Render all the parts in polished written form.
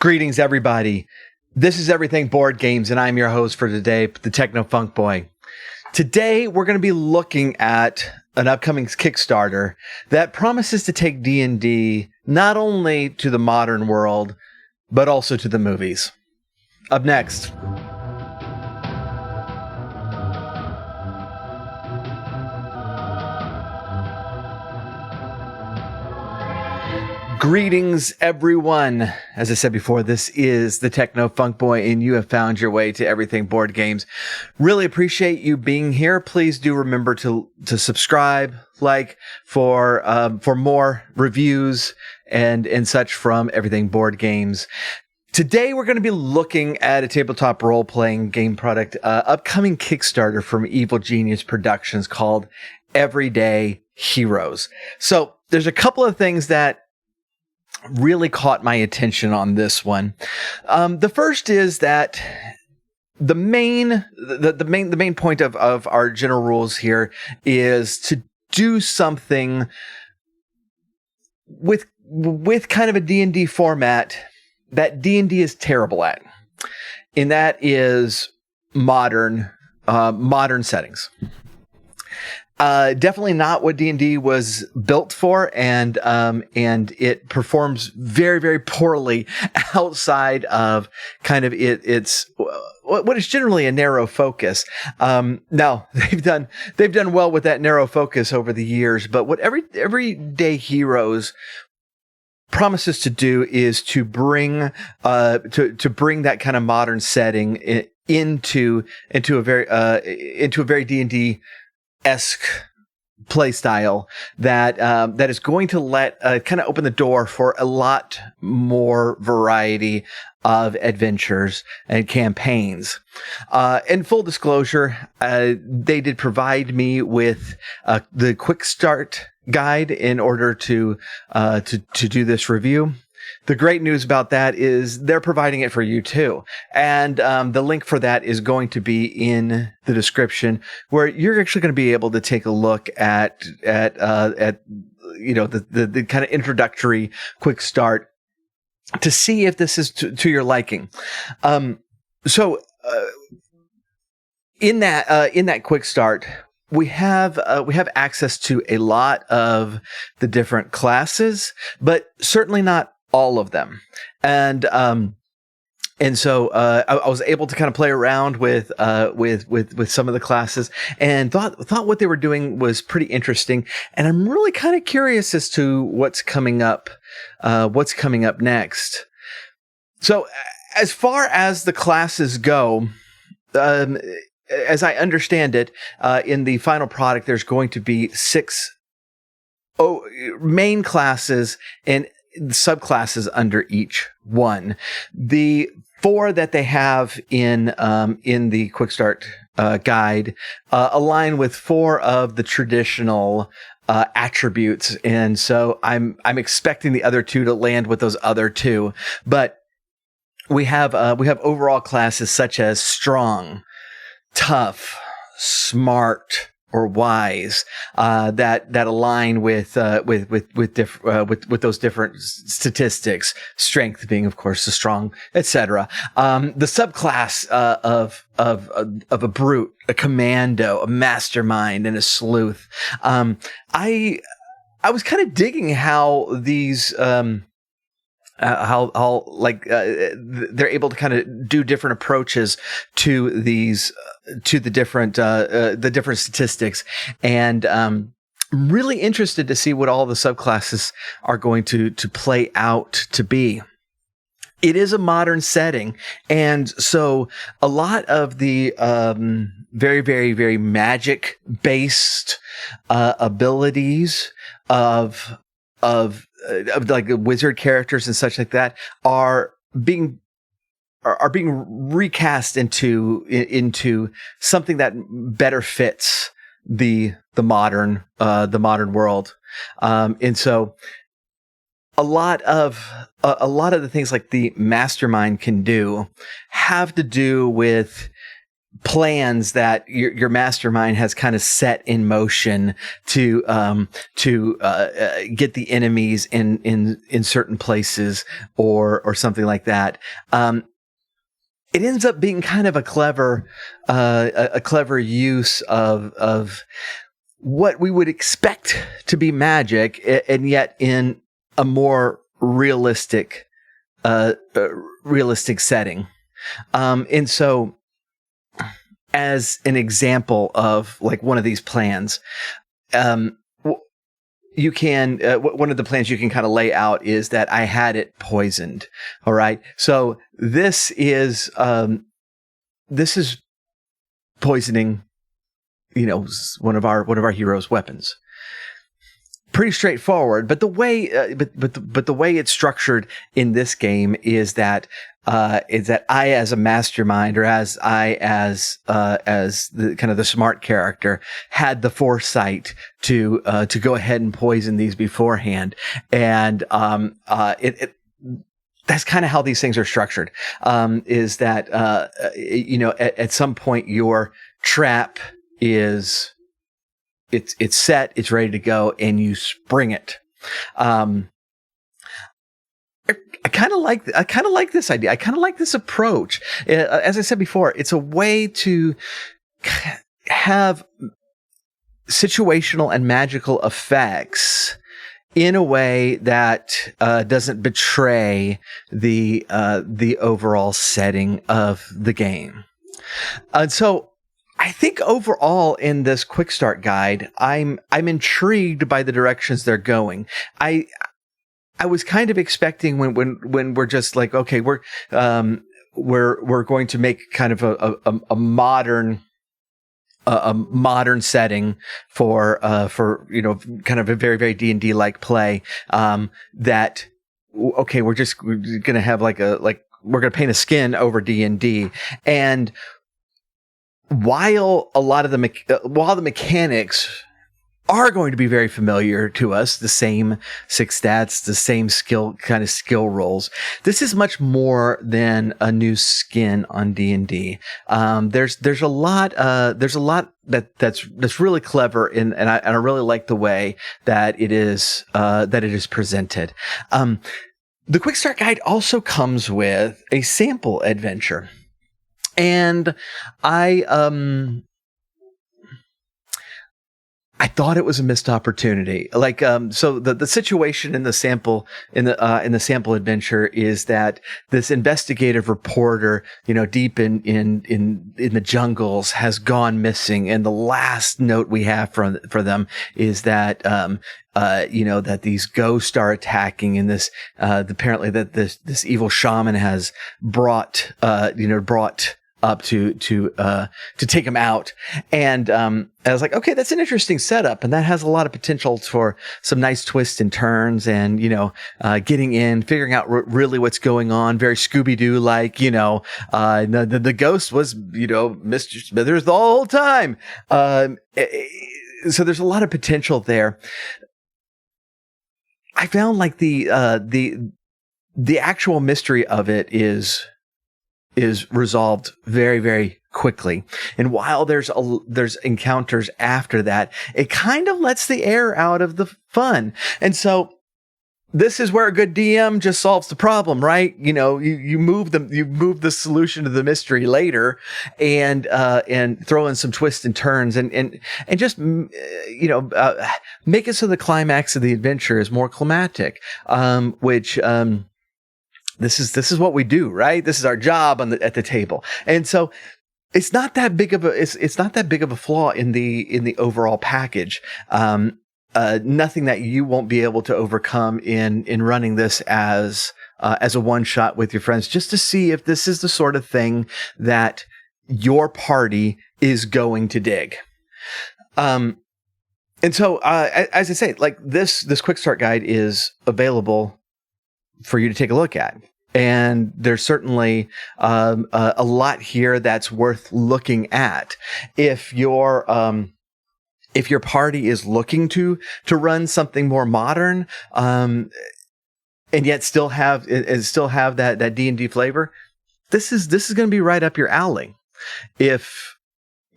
Greetings, everybody. This is Everything Board Games, and I'm your host for today, the Techno Funk Boy. Today, we're going to be looking at an upcoming Kickstarter that promises to take D&D not only to the modern world, but also to the movies. Up next. Greetings, everyone. As I said before, this is the Techno Funk Boy, and you have found your way to Everything Board Games. Really appreciate you being here. Please do remember to subscribe, like, for more reviews and such from Everything Board Games. Today, we're going to be looking at a tabletop role-playing game product, upcoming Kickstarter from Evil Genius Productions called Everyday Heroes. So there's a couple of things that really caught my attention on this one. The first is that the main point of our general rules here is to do something with kind of a D&D format that D&D is terrible at, and that is modern settings. Definitely not what D&D was built for, and it performs very, very poorly outside of kind of it's what is generally a narrow focus. Now they've done well with that narrow focus over the years, but what Everyday Heroes promises to do is to bring that kind of modern setting into a very D&D esque play style that is going to let kind of open the door for a lot more variety of adventures and campaigns. In full disclosure, they did provide me with the Quickstart guide in order to do this review. The great news about that is they're providing it for you too. And the link for that is going to be in the description, where you're actually going to be able to take a look at the kind of introductory quick start to see if this is to your liking. So in that quick start, we have access to a lot of the different classes, but certainly not all of them. And so I was able to kind of play around with some of the classes, and thought what they were doing was pretty interesting. And I'm really kind of curious as to what's coming up next. So as far as the classes go, as I understand it, in the final product, there's going to be 6 main classes and subclasses under each one. The 4 that they have in the Quick Start guide align with 4 of the traditional attributes, and so I'm expecting the other 2 to land with those other 2. But we have overall classes such as strong, tough, smart, or wise, that align with those different statistics. Strength being, of course, the strong, etc. The subclass of a brute, a commando, a mastermind, and a sleuth. I was kind of digging how these they're able to kind of do different approaches to these to the different statistics, and really interested to see what all the subclasses are going to play out to be. It is a modern setting, and so a lot of the very, very, very magic based abilities of like wizard characters and such like that are being recast into something that better fits the modern world. And so a lot of the things like the mastermind can do have to do with plans that your mastermind has kind of set in motion to get the enemies in certain places or something like that. It ends up being kind of a clever use of what we would expect to be magic, and yet in a more realistic setting. And so, as an example of like one of these plans, you can one of the plans you can kind of lay out is that I had it poisoned. All right, so this is poisoning, one of our heroes' weapons. Pretty straightforward, but the way but the way it's structured in this game is that I, as a mastermind, or as the kind of the smart character, had the foresight to go ahead and poison these beforehand, and that's kind of how these things are structured. Is that at some point your trap is it's set, it's ready to go, and you spring it. I kind of like this idea. I kind of like this approach. As I said before, it's a way to have situational and magical effects in a way that doesn't betray the overall setting of the game. And so I think overall in this Quickstart guide, I'm intrigued by the directions they're going. I was kind of expecting when we're just like, okay, we're going to make kind of a modern setting for kind of a very, very D&D like play, that okay, we're going to have we're going to paint a skin over D&D. And while the mechanics are going to be very familiar to us, the same 6 stats, the same skill rolls, this is much more than a new skin on D&D. There's a lot that's really clever and I really like the way that it is presented. The Quickstart guide also comes with a sample adventure, and I thought it was a missed opportunity. So the situation in the sample in the sample adventure is that this investigative reporter, deep in the jungles, has gone missing, and the last note we have for them is that that these ghosts are attacking, and this apparently that this evil shaman has brought up to take him out. And I was like, okay, that's an interesting setup, and that has a lot of potential for some nice twists and turns, and getting in, figuring out really what's going on, very Scooby-Doo like. The ghost was Mr. Smithers the whole time. So there's a lot of potential there. I found like the actual mystery of it is resolved very, very quickly. And while there's encounters after that, it kind of lets the air out of the fun. And so this is where a good DM just solves the problem, right? You move the solution to the mystery later, and throw in some twists and turns, and just make it so the climax of the adventure is more climatic, which this is what we do, right? This is our job at the table. And so it's not that big of a flaw in the overall package. Nothing that you won't be able to overcome in running this as a one shot with your friends, just to see if this is the sort of thing that your party is going to dig. And so, as I say, like this Quickstart guide is available for you to take a look at. And there's certainly a lot here that's worth looking at. If your party is looking to run something more modern, and yet still have that D&D flavor, this is going to be right up your alley. If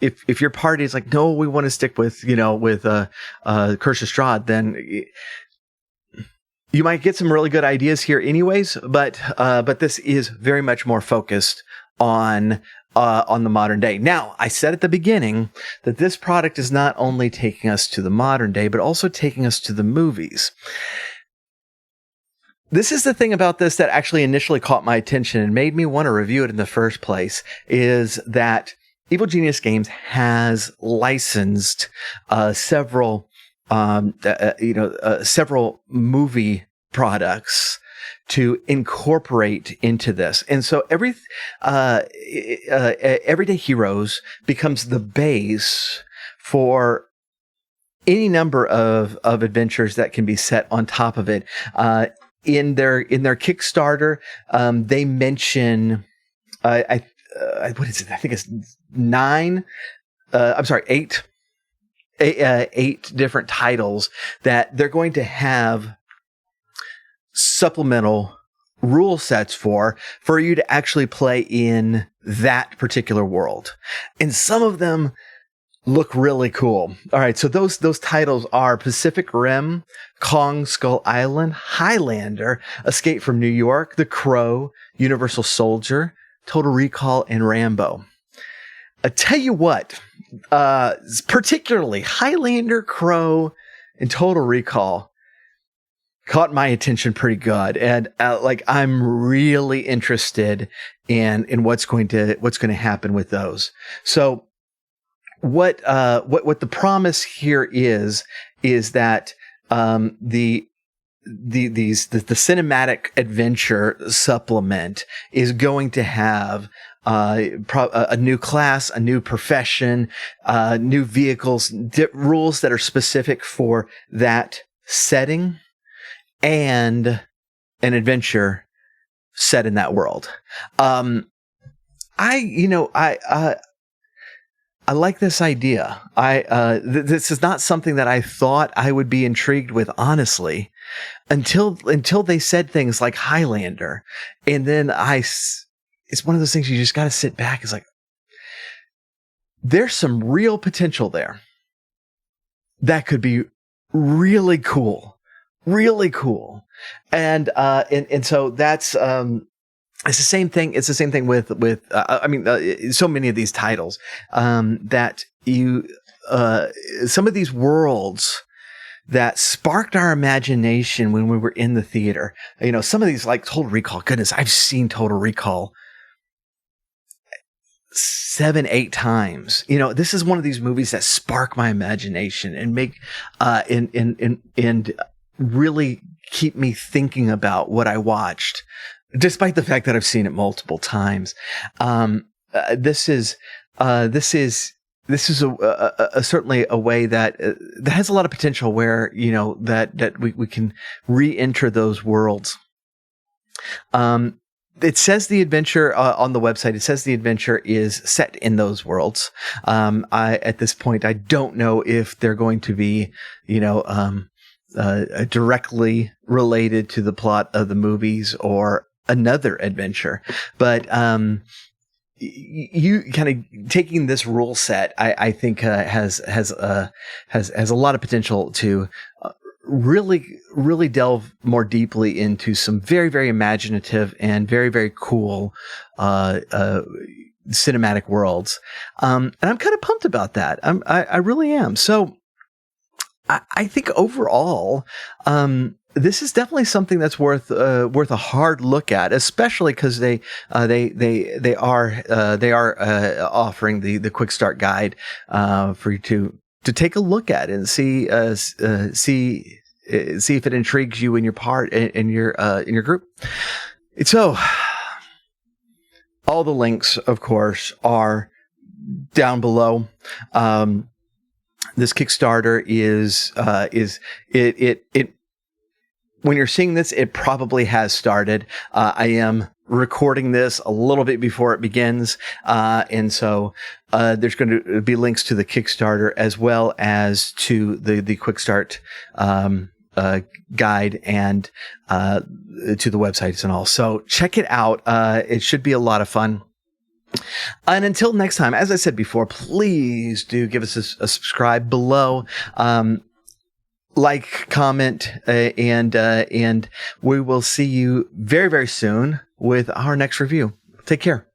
if your party is like, no, we want to stick with Curse of Strahd, then you might get some really good ideas here anyways, but this is very much more focused on the modern day. Now, I said at the beginning that this product is not only taking us to the modern day, but also taking us to the movies. This is the thing about this that actually initially caught my attention and made me want to review it in the first place, is that Evil Genius Games has licensed several movie products to incorporate into this. And so Everyday Heroes becomes the base for any number of adventures that can be set on top of it. In their Kickstarter, they mention, what is it? I think it's 8 different titles that they're going to have supplemental rule sets for you to actually play in that particular world. And some of them look really cool. All right, so those titles are Pacific Rim, Kong Skull Island, Highlander, Escape from New York, The Crow, Universal Soldier, Total Recall, and Rambo. I tell you what, particularly Highlander, Crow, and Total Recall caught my attention pretty good, and I'm really interested in what's going to happen with those. So what the promise here is that the cinematic adventure supplement is going to have a new class, a new profession, new vehicles, rules that are specific for that setting, and an adventure set in that world. I like this idea. This is not something that I thought I would be intrigued with, honestly, until they said things like Highlander, and then it's one of those things you just got to sit back. It's like, there's some real potential there that could be really cool. Really cool. And so that's, it's the same thing. It's the same thing with so many of these titles, that some of these worlds that sparked our imagination when we were in the theater. Some of these, like Total Recall, goodness, I've seen Total Recall 7-8 times. This is one of these movies that spark my imagination and make, and really keep me thinking about what I watched, despite the fact that I've seen it multiple times. This is certainly a way that has a lot of potential, where that we can re-enter those worlds. It says the adventure on the website. It says the adventure is set in those worlds. At this point, I don't know if they're going to be, directly related to the plot of the movies or another adventure, but you kind of taking this rule set, I think has a lot of potential to really delve more deeply into some very, very imaginative and very, very cool cinematic worlds, and I'm kind of pumped about that. I really am. So I think overall, this is definitely something that's worth a hard look at, especially because they are offering the Quickstart guide for you to take a look at and see if it intrigues you in your part in your group. So all the links, of course, are down below. This Kickstarter is when you're seeing this, it probably has started. I am recording this a little bit before it begins, and so there's going to be links to the Kickstarter as well as to the Quickstart guide and to the websites and all. So check it out. It should be a lot of fun. And until next time, as I said before, please do give us a subscribe below. Like, comment, and we will see you very, very soon with our next review. Take care.